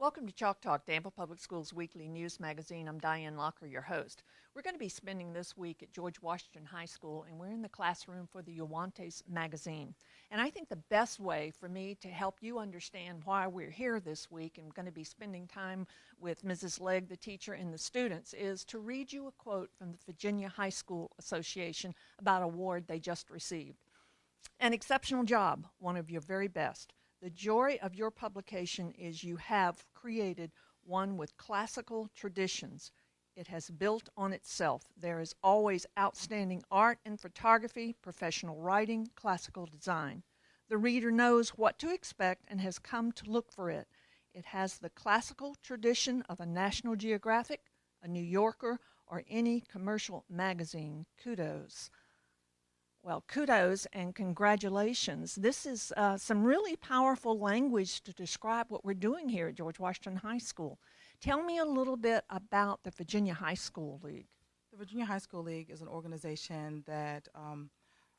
Welcome to Chalk Talk, Danville Public Schools weekly news magazine. I'm Diane Locker, your host. We're going to be spending this week at George Washington High School, and we're in the classroom for the Euantes magazine. And I think the best way for me to help you understand why we're here this week and going to be spending time with Mrs. Legg, the teacher, and the students is to read you a quote from the Virginia High School Association about an award they just received. An exceptional job, one of your very best. The joy of your publication is you have created one with classical traditions. It has built on itself. There is always outstanding art and photography, professional writing, classical design. The reader knows what to expect and has come to look for it. It has the classical tradition of a National Geographic, a New Yorker, or any commercial magazine. Kudos. Well, kudos and congratulations. This is some really powerful language to describe what we're doing here at George Washington High School. Tell me a little bit about the Virginia High School League. The Virginia High School League is an organization that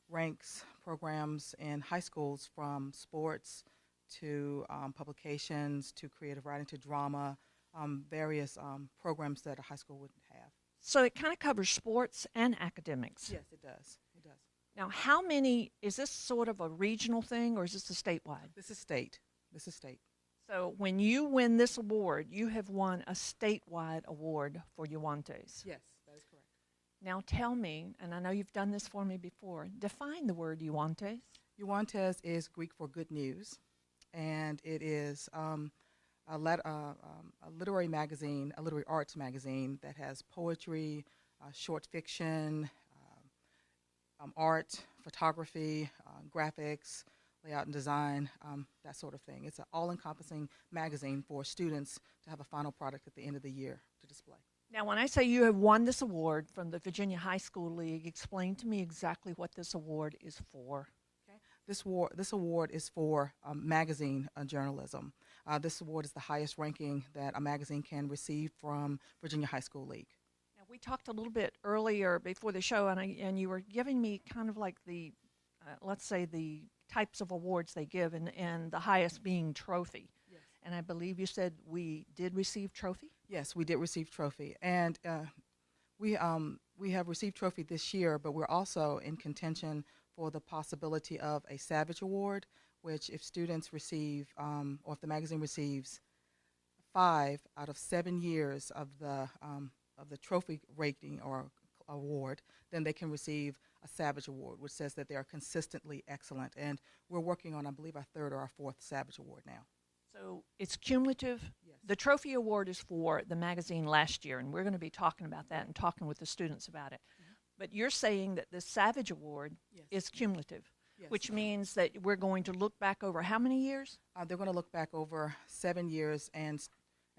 ranks programs in high schools from sports to publications to creative writing to drama, various programs that a high school would have. So it kind of covers sports and academics. Yes, it does. It does. Now, how many, is this sort of a regional thing or is this a statewide? This is state. This is state. So when you win this award, you have won a statewide award for Euantes. Yes, that is correct. Now tell me, and I know you've done this for me before, define the word Euantes. Euantes is Greek for good news, and it is a literary magazine, a literary arts magazine that has poetry, short fiction, art, photography, graphics, layout and design, that sort of thing. It's an all-encompassing magazine for students to have a final product at the end of the year to display. Now, when I say you have won this award from the Virginia High School League, explain to me exactly what this award is for. Okay. This award is for magazine journalism. This award is the highest ranking that a magazine can receive from Virginia High School League. We talked a little bit earlier before the show, and you were giving me kind of like the, let's say, the types of awards they give, and the highest being trophy. Yes. And I believe you said we did receive trophy? Yes, we did receive trophy. And we have received trophy this year, but we're also in contention for the possibility of a Savage Award, which if students receive, or if the magazine receives 5 out of 7 years of the trophy rating or award, then they can receive a Savage Award, which says that they are consistently excellent. And we're working on, I believe, our 3rd or our 4th Savage Award now. So it's cumulative. Yes. The trophy award is for the magazine last year, and we're going to be talking about that and talking with the students about it. Mm-hmm. But you're saying that the Savage Award Yes. is cumulative, Yes. which means that we're going to look back over how many years? They're going to look back over 7 years, and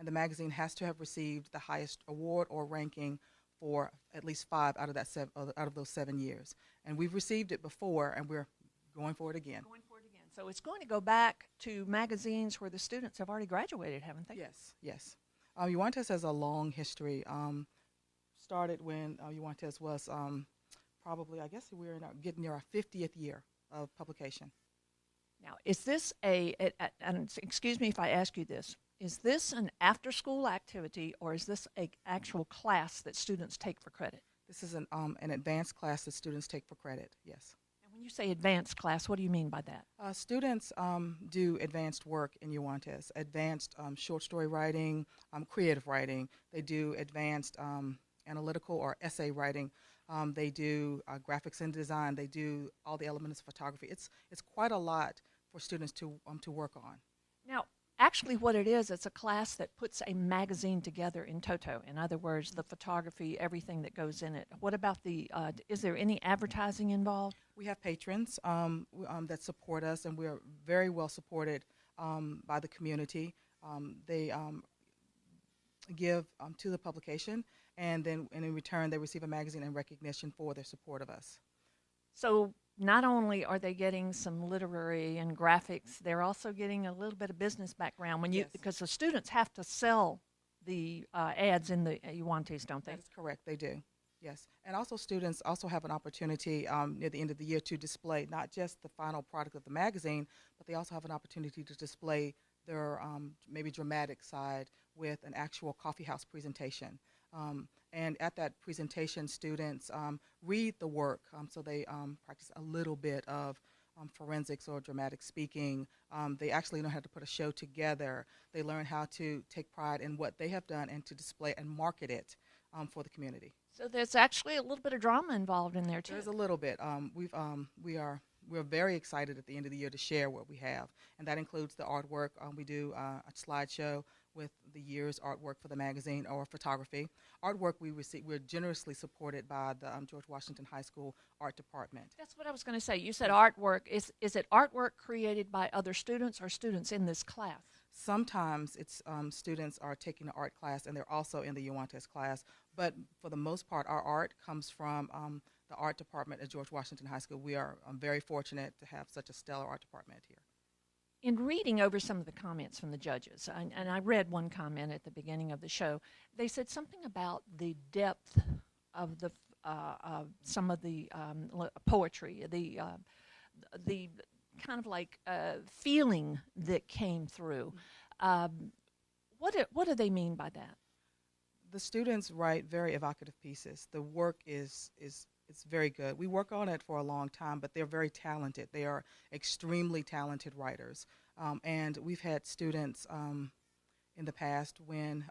the magazine has to have received the highest award or ranking for at least 5 out of those 7 years. And we've received it before, and we're going for it again. Going for it again. So it's going to go back to magazines where the students have already graduated, haven't they? Yes, yes. Euantes has a long history. Started when Euantes was probably, I guess we're getting near our 50th year of publication. Now, is this and excuse me if I ask you this, is this an after-school activity or is this an actual class that students take for credit? This is an advanced class that students take for credit, yes. And when you say advanced class, what do you mean by that? Students do advanced work in Euantes, advanced short story writing, creative writing. They do advanced analytical or essay writing. They do graphics and design. They do all the elements of photography. It's quite a lot for students to work on. Now, actually what it is, it's a class that puts a magazine together in toto. In other words, the photography, everything that goes in it. What about is there any advertising involved? We have patrons that support us, and we're very well supported by the community. They give to the publication, and in return they receive a magazine in recognition for their support of us. So not only are they getting some literary and graphics, they're also getting a little bit of business background Yes. because the students have to sell the ads in the Euantes, don't they? That is correct, they do. Yes, and also students also have an opportunity near the end of the year to display not just the final product of the magazine, but they also have an opportunity to display their maybe dramatic side with an actual coffee house presentation. And at that presentation, students read the work, so they practice a little bit of forensics or dramatic speaking. They actually know how to put a show together. They learn how to take pride in what they have done and to display and market it for the community. So there's actually a little bit of drama involved in there too. There's a little bit. We're very excited at the end of the year to share what we have, and that includes the artwork. We do a slideshow with the year's artwork for the magazine or photography. Artwork we're generously supported by the George Washington High School art department. That's what I was going to say. You said artwork. Is it artwork created by other students or students in this class? Sometimes it's students are taking an art class and they're also in the Euantes class, but for the most part, our art comes from the art department at George Washington High School. We are very fortunate to have such a stellar art department here. In reading over some of the comments from the judges, and I read one comment at the beginning of the show, they said something about the depth of the some of the poetry, the kind of like feeling that came through. What do they mean by that? The students write very evocative pieces. The work is it's very good. We work on it for a long time, but they're very talented. They are extremely talented writers. And we've had students in the past win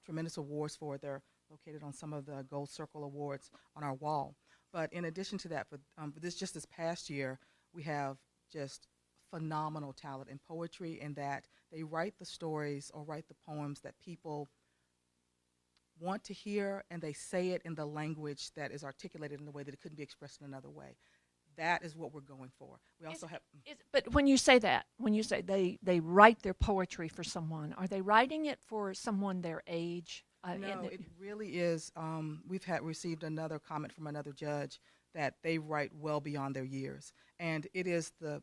tremendous awards for it. They're located on some of the Gold Circle Awards on our wall. But in addition to that, for this past year, we have just phenomenal talent in poetry in that they write the stories or write the poems that people want to hear, and they say it in the language that is articulated in a way that it couldn't be expressed in another way. That is what we're going for. We also have. But when you say they write their poetry for someone, are they writing it for someone their age? No, it really is. We've received another comment from another judge that they write well beyond their years, and it is a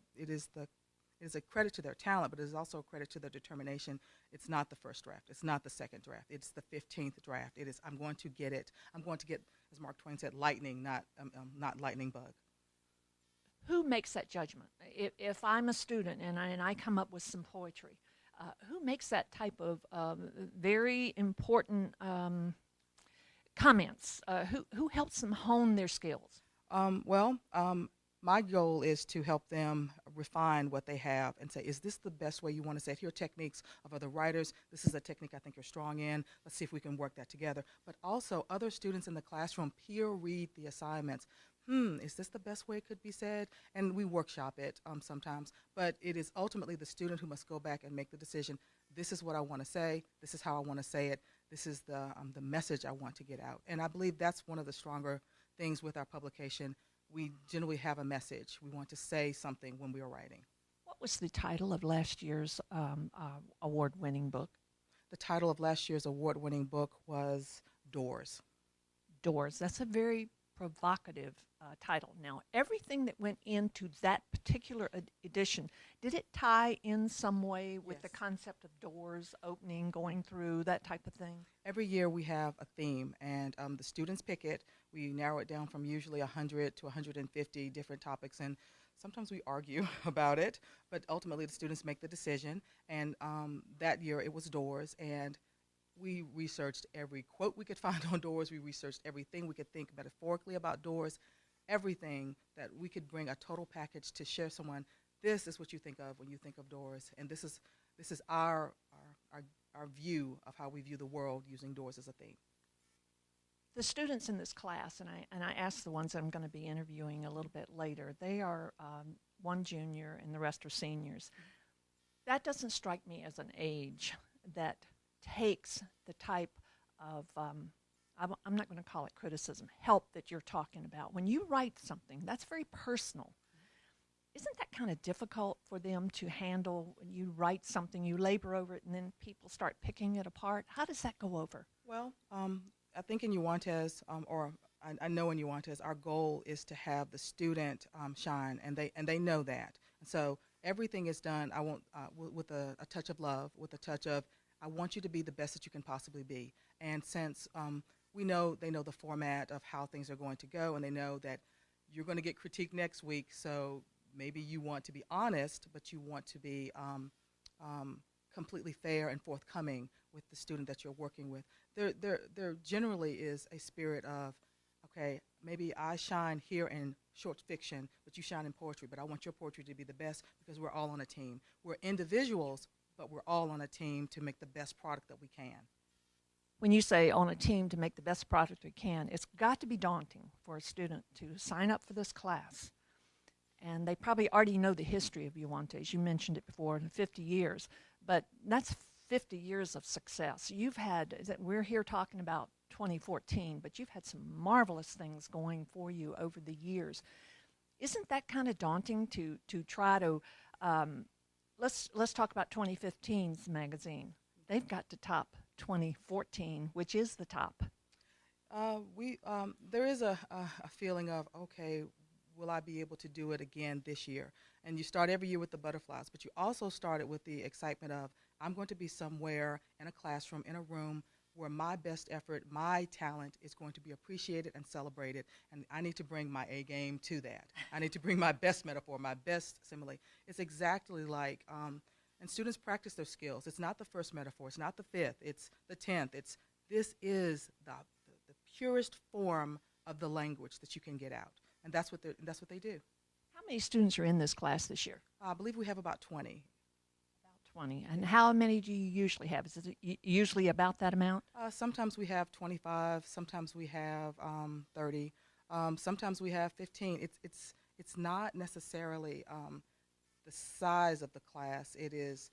credit to their talent, but it is also a credit to their determination. It's not the first draft. It's not the second draft. It's the 15th draft. It is. I'm going to get it. I'm going to get, as Mark Twain said, lightning, not lightning bug. Who makes that judgment? If I'm a student and I come up with some poetry, who makes that type of very important comments? Who helps them hone their skills? My goal is to help them refine what they have and say, is this the best way you want to say it? Here are techniques of other writers. This is a technique I think you're strong in. Let's see if we can work that together. But also, other students in the classroom peer read the assignments. Is this the best way it could be said? And we workshop it sometimes. But it is ultimately the student who must go back and make the decision. This is what I want to say. This is how I want to say it. This is the message I want to get out. And I believe that's one of the stronger things with our publication. We generally have a message. We want to say something when we are writing. What was the title of last year's award-winning book? The title of last year's award-winning book was Doors. Doors. That's a very provocative title. Now, everything that went into that particular edition, did it tie in some way with the concept of doors opening, going through, that type of thing? Every year we have a theme, and the students pick it. We narrow it down from usually 100 to 150 different topics, and sometimes we argue about it, but ultimately the students make the decision. And that year it was doors, and we researched every quote we could find on doors. We researched everything we could think metaphorically about doors, everything that we could bring a total package to share someone. This is what you think of when you think of doors, and this is our view of how we view the world using doors as a theme. The students in this class, and I asked the ones I'm going to be interviewing a little bit later, they are one junior and the rest are seniors. That doesn't strike me as an age that takes the type of, I'm not going to call it criticism, help that you're talking about. When you write something, that's very personal. Isn't that kind of difficult for them to handle? When you write something, you labor over it, and then people start picking it apart. How does that go over? Well, I think in Euantes, I know in Euantes, our goal is to have the student shine, and they know that. And so everything is done. I want with a touch of love, with a touch of I want you to be the best that you can possibly be. And since they know the format of how things are going to go, and they know that you're going to get critiqued next week, so maybe you want to be honest, but you want to be completely fair and forthcoming with the student that you're working with. There generally is a spirit of, okay, maybe I shine here in short fiction, but you shine in poetry, but I want your poetry to be the best because we're all on a team. We're individuals, but we're all on a team to make the best product that we can. When you say on a team to make the best product we can, it's got to be daunting for a student to sign up for this class. And they probably already know the history of Euantes. You mentioned it before, 50 years. But that's 50 years of success. You've had, we're here talking about 2014, but you've had some marvelous things going for you over the years. Isn't that kind of daunting to try to, let's talk about 2015's magazine. They've got to top 2014, which is the top. There is a feeling of, okay, will I be able to do it again this year? And you start every year with the butterflies, but you also started with the excitement of, I'm going to be somewhere in a classroom, in a room, where my best effort, my talent is going to be appreciated and celebrated, and I need to bring my A game to that. I need to bring my best metaphor, my best simile. It's exactly like, and students practice their skills. It's not the first metaphor, it's not the fifth, it's the 10th. This is the purest form of the language that you can get out. And that's what they do. How many students are in this class this year? I believe we have about 20. About 20. And how many do you usually have? Is it usually about that amount? Sometimes we have 25. Sometimes we have 30. Sometimes we have 15. It's not necessarily the size of the class. It is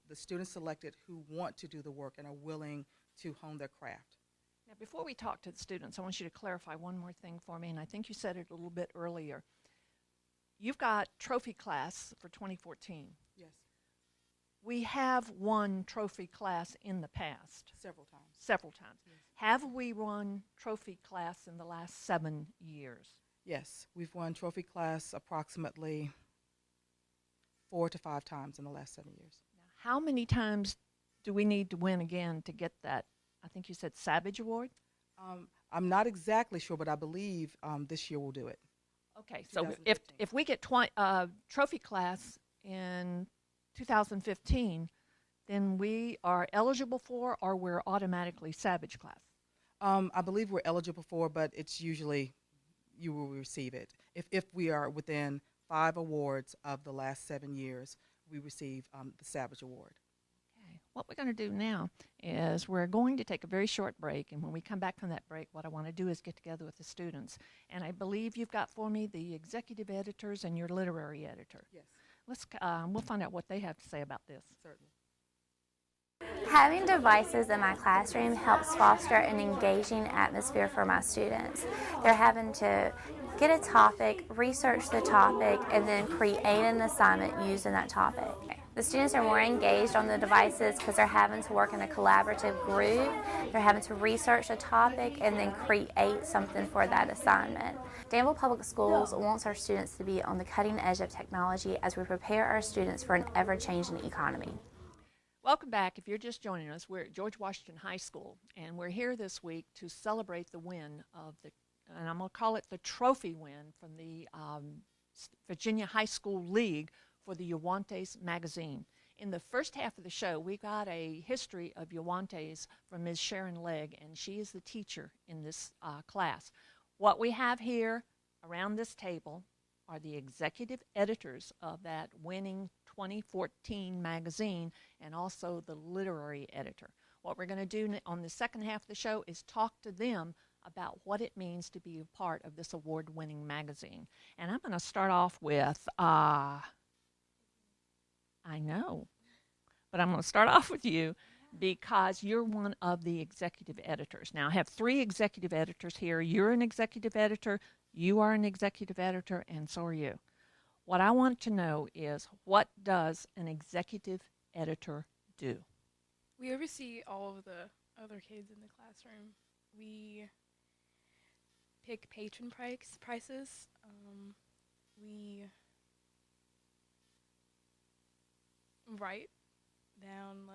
the students selected who want to do the work and are willing to hone their craft. Now, before we talk to the students, I want you to clarify one more thing for me, and I think you said it a little bit earlier. You've got trophy class for 2014. Yes. We have won trophy class in the past. Several times. Several times. Yes. Have we won trophy class in the last 7 years? Yes, we've won trophy class approximately 4 to 5 times in the last 7 years. Now, how many times do we need to win again to get that, I think you said Savage Award? I'm not exactly sure, but I believe this year we'll do it. Okay, so if we get trophy class in 2015, then we are eligible for, or we're automatically Savage class? I believe we're eligible for, but it's usually you will receive it. If we are within 5 awards of the last 7 years, we receive the Savage Award. Okay, what we're going to do now is we're going to take a very short break, and when we come back from that break, what I want to do is get together with the students. And I believe you've got for me the executive editors and your literary editor. Yes. We'll find out what they have to say about this. Certainly. Having devices in my classroom helps foster an engaging atmosphere for my students. They're having to get a topic, research the topic, and then create an assignment using that topic. The students are more engaged on the devices because they're having to work in a collaborative group. They're having to research a topic and then create something for that assignment. Danville Public Schools wants our students to be on the cutting edge of technology as we prepare our students for an ever-changing economy. Welcome back. If you're just joining us, we're at George Washington High School, and we're here this week to celebrate the win of and I'm going to call it the trophy win from the Virginia High School League for the Euantes magazine. In the first half of the show, we got a history of Euantes from Ms. Sharon Legg, and she is the teacher in this class. What we have here around this table are the executive editors of that winning 2014 magazine and also the literary editor. What we're going to do on the second half of the show is talk to them about what it means to be a part of this award-winning magazine. And I'm going to start off with, I know, but I'm going to start off with you because you're one of the executive editors. Now, I have 3 executive editors here. You're an executive editor, you are an executive editor, and so are you. What I want to know is, what does an executive editor do? We oversee all of the other kids in the classroom. We pick patron prices. We write down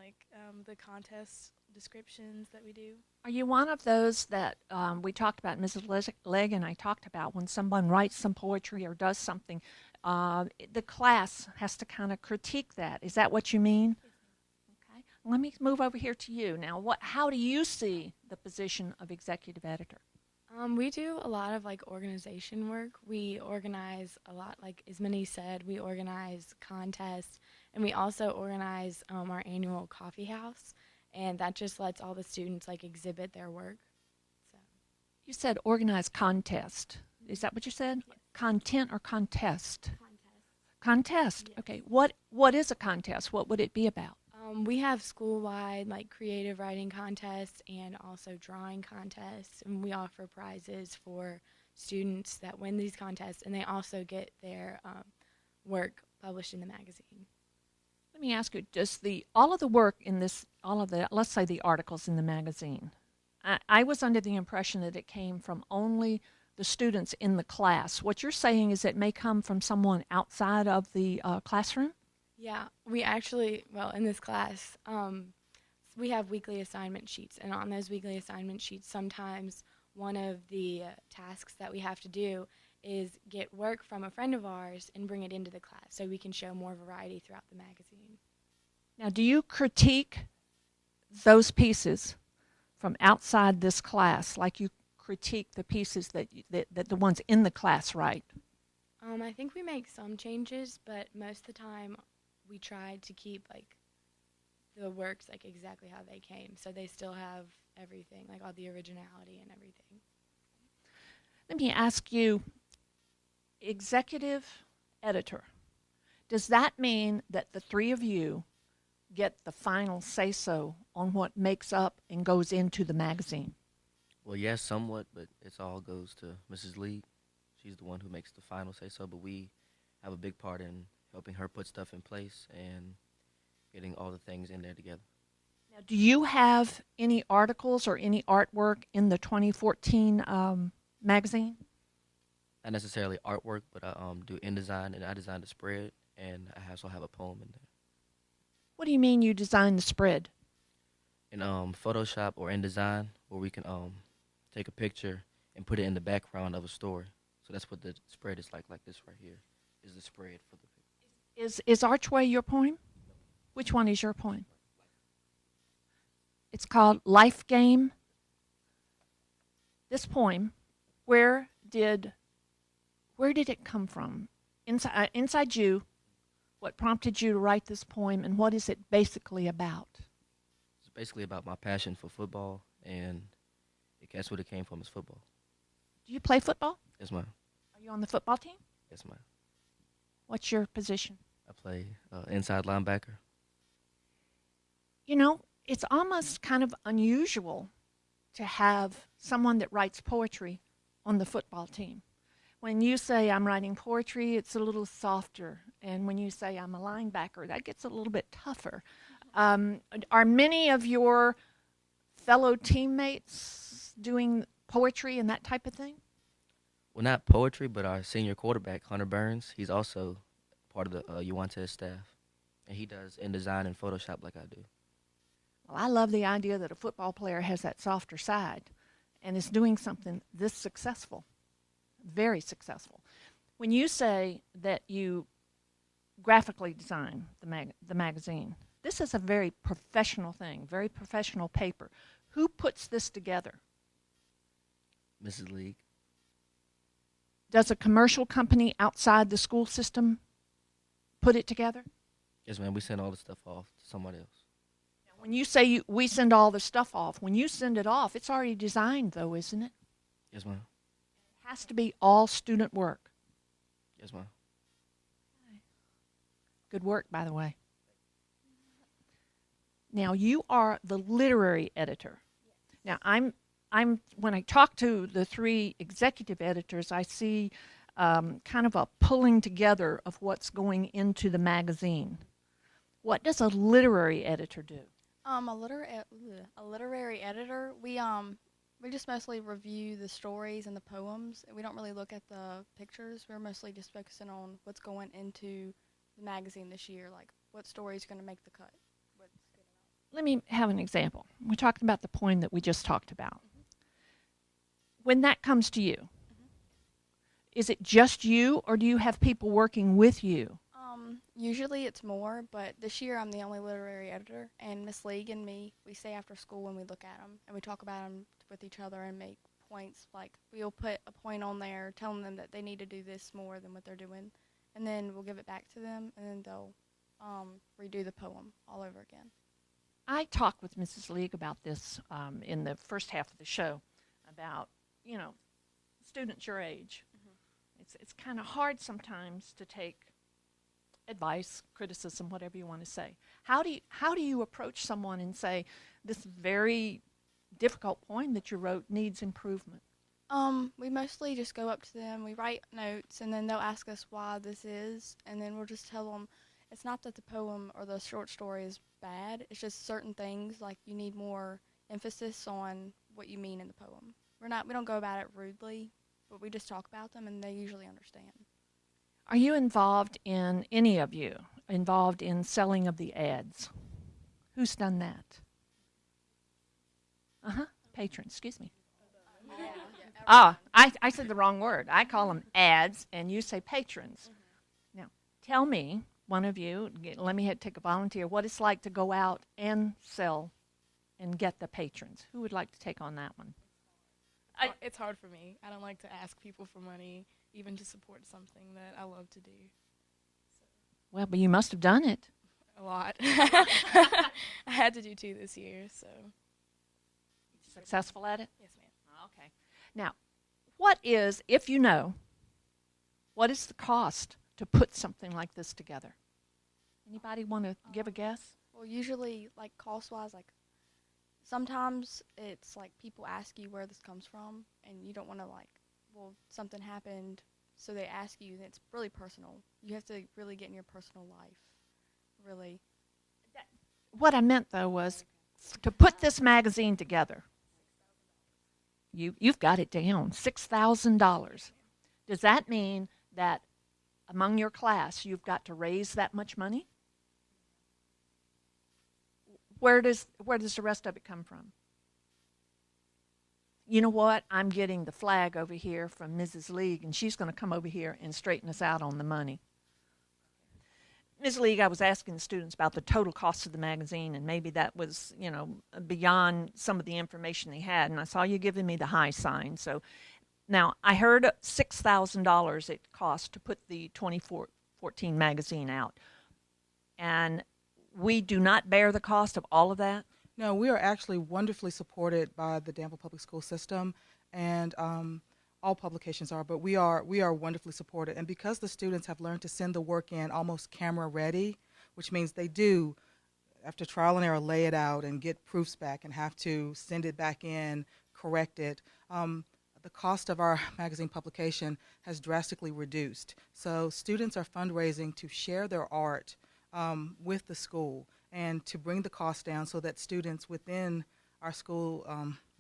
the contests descriptions that we do. Are you one of those that we talked about, Mrs. Legg and I talked about, when someone writes some poetry or does something, the class has to kind of critique that? Is that what you mean? Okay. Let me move over here to you. Now, how do you see the position of executive editor? We do a lot of like organization work. We organize a lot, like as Minnie said, we organize contests, and we also organize our annual coffee house, and that just lets all the students like exhibit their work. So You said organized contest. Is that what you said? Yes. Content or contest? Contest. Contest. Yes. Okay. What is a contest? What would it be about? We have school-wide like creative writing contests and also drawing contests, and we offer prizes for students that win these contests, and they also get their work published in the magazine. Let me ask you: does all of the work in this, let's say the articles in the magazine? I was under the impression that it came from only the students in the class. What you're saying is it may come from someone outside of the classroom? Yeah, we actually, well, in this class, we have weekly assignment sheets, and on those weekly assignment sheets, sometimes one of the tasks that we have to do is get work from a friend of ours and bring it into the class so we can show more variety throughout the magazine. Now, do you critique those pieces from outside this class like you critique the pieces that the ones in the class write? I think we make some changes, but most of the time we try to keep like the works like exactly how they came, so they still have everything, like all the originality and everything. Let me ask you, executive editor, does that mean that the three of you get the final say-so on what makes up and goes into the magazine? Well, yes, somewhat, but it all goes to Mrs. Lee. She's the one who makes the final say-so, but we have a big part in helping her put stuff in place and getting all the things in there together. Now, do you have any articles or any artwork in the 2014 magazine? Not necessarily artwork, but I do InDesign, and I designed a spread, and I also have a poem in there. What do you mean you designed the spread? In Photoshop or InDesign, where we can take a picture and put it in the background of a story. So that's what the spread is like this right here is the spread for the picture. Is Archway your poem? Which one is your poem? It's called Life Game. This poem, where did it come from? Inside you, what prompted you to write this poem, and what is it basically about? It's basically about my passion for football, and that's what it came from is football. Do you play football? Yes, ma'am. Are you on the football team? Yes, ma'am. What's your position? I play inside linebacker. You know, it's almost kind of unusual to have someone that writes poetry on the football team. When you say I'm writing poetry, it's a little softer. And when you say I'm a linebacker, that gets a little bit tougher. Are many of your fellow teammates doing poetry and that type of thing? Well, not poetry, but our senior quarterback, Hunter Burns, he's also part of the Euantes staff. And he does InDesign and Photoshop like I do. Well, I love the idea that a football player has that softer side and is doing something this successful, very successful. When you say that you graphically design the magazine, this is a very professional thing, very professional paper. Who puts this together? Mrs. League. Does a commercial company outside the school system put it together? Yes, ma'am. We send all the stuff off to somebody else. When you say we send all the stuff off, when you send it off, it's already designed, though, isn't it? Yes, ma'am. It has to be all student work. Yes, ma'am. Good work, by the way. Now, you are the literary editor. Now, I'm when I talk to the three executive editors, I see kind of a pulling together of what's going into the magazine. What does a literary editor do? A literary editor, we just mostly review the stories and the poems. We don't really look at the pictures. We're mostly just focusing on what's going into the magazine this year, like what story is going to make the cut. let me have an example. We're talking about the poem that we just talked about. When that comes to you, is it just you, or do you have people working with you? Usually it's more, but this year I'm the only literary editor, and Miss League and me, we stay after school and we look at them, and we talk about them with each other and make points. Like, we'll put a point on there telling them that they need to do this more than what they're doing, and then we'll give it back to them, and then they'll redo the poem all over again. I talked with Mrs. League about this in the first half of the show about, students your age. It's kind of hard sometimes to take advice, criticism, whatever you want to say. How do you approach someone and say, this very difficult poem that you wrote needs improvement? We mostly just go up to them, we write notes, and then they'll ask us why this is, and then we'll just tell them it's not that the poem or the short story is bad, it's just certain things, like you need more emphasis on what you mean in the poem. We don't go about it rudely, but we just talk about them, and they usually understand. Are you involved in, any of you, involved in selling of the ads? Who's done that? Patrons, excuse me. I said the wrong word. I call them ads, and you say patrons. Now, tell me, one of you, let me take a volunteer, what it's like to go out and sell and get the patrons. Who would like to take on that one? It's hard for me. I don't like to ask people for money, even to support something that I love to do. Well, but you must have done it. A lot. I had to do 2 this year, so. Successful at it? Yes, ma'am. Okay. Now, what is, if you know, what is the cost to put something like this together? Anybody want to give a guess? Well, usually, like, cost-wise, like, sometimes it's like people ask you where this comes from, and you don't want to, like, well, something happened, so they ask you, and it's really personal. You have to really get in your personal life, really. What I meant, though, was to put this magazine together. You've got it down, $6,000. Does that mean that among your class you've got to raise that much money? Where does the rest of it come from? You know what? I'm getting the flag over here from Mrs. League, and she's going to come over here and straighten us out on the money. Ms. League, I was asking the students about the total cost of the magazine, and maybe that was, beyond some of the information they had, and I saw you giving me the high sign. So now I heard $6,000 it cost to put the 2014 magazine out, and we do not bear the cost of all of that? No, we are actually wonderfully supported by the Danville Public School System, and all publications are, but we are wonderfully supported. And because the students have learned to send the work in almost camera ready, which means they do, after trial and error, lay it out and get proofs back and have to send it back in, correct it. The cost of our magazine publication has drastically reduced. So students are fundraising to share their art with the school and to bring the cost down so that students within our school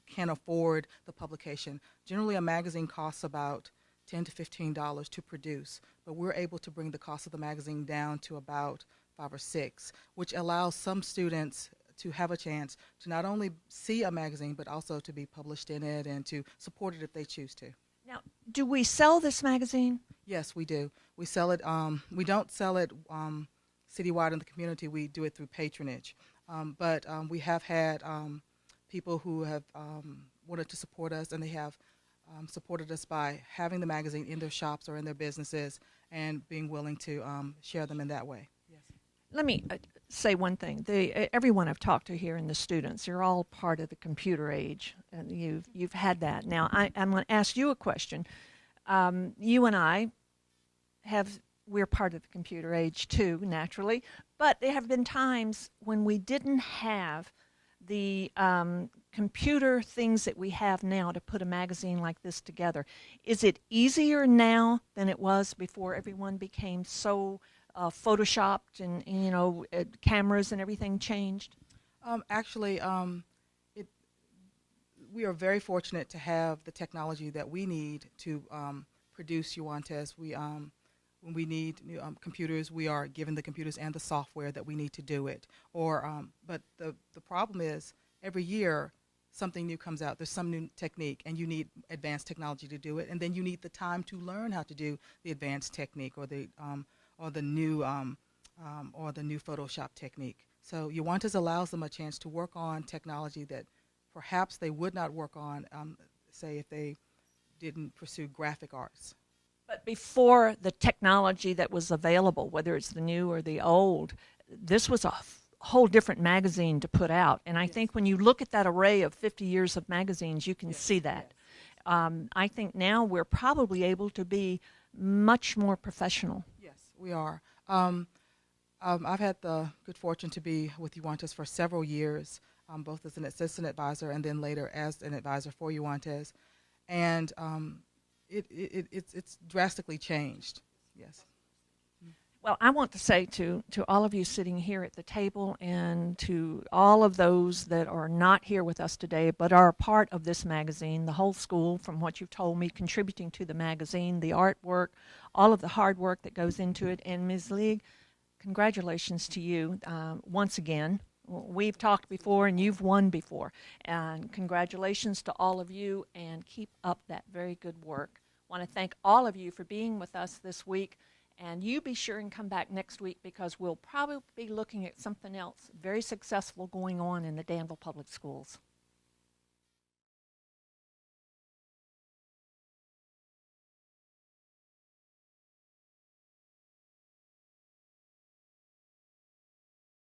can afford the publication. Generally, a magazine costs about $10 to $15 to produce, but we're able to bring the cost of the magazine down to about $5 or $6, which allows some students to have a chance to not only see a magazine, but also to be published in it and to support it if they choose to. Now, do we sell this magazine? Yes, we do. We sell it. We don't sell it citywide in the community. We do it through patronage. But we have had people who have wanted to support us, and they have supported us by having the magazine in their shops or in their businesses and being willing to share them in that way. Yes. Let me say one thing. Everyone I've talked to here and the students, you're all part of the computer age, and you've had that. Now, I'm going to ask you a question. You and I we're part of the computer age too, naturally, but there have been times when we didn't have the computer things that we have now to put a magazine like this together. Is it easier now than it was before everyone became so photoshopped and cameras and everything changed? Actually, we are very fortunate to have the technology that we need to produce Euantes. when we need new, computers, we are given the computers and the software that we need to do it. But the problem is every year something new comes out. There's some new technique, and you need advanced technology to do it, and then you need the time to learn how to do the advanced technique or the new Photoshop technique. So Euantes allows them a chance to work on technology that perhaps they would not work on, say, if they didn't pursue graphic arts. But before the technology that was available, whether it's the new or the old, this was a whole different magazine to put out. And I think when you look at that array of 50 years of magazines, you can see that. I think now we're probably able to be much more professional. Yes, we are. I've had the good fortune to be with Euantes for several years, both as an assistant advisor and then later as an advisor for Euantes. And it's drastically changed. Yes. Well, I want to say to all of you sitting here at the table and to all of those that are not here with us today but are a part of this magazine, the whole school, from what you've told me, contributing to the magazine, the artwork, all of the hard work that goes into it. And Ms. League, congratulations to you once again. We've talked before and you've won before. And congratulations to all of you, and keep up that very good work. I want to thank all of you for being with us this week. And you be sure and come back next week, because we'll probably be looking at something else very successful going on in the Danville Public Schools.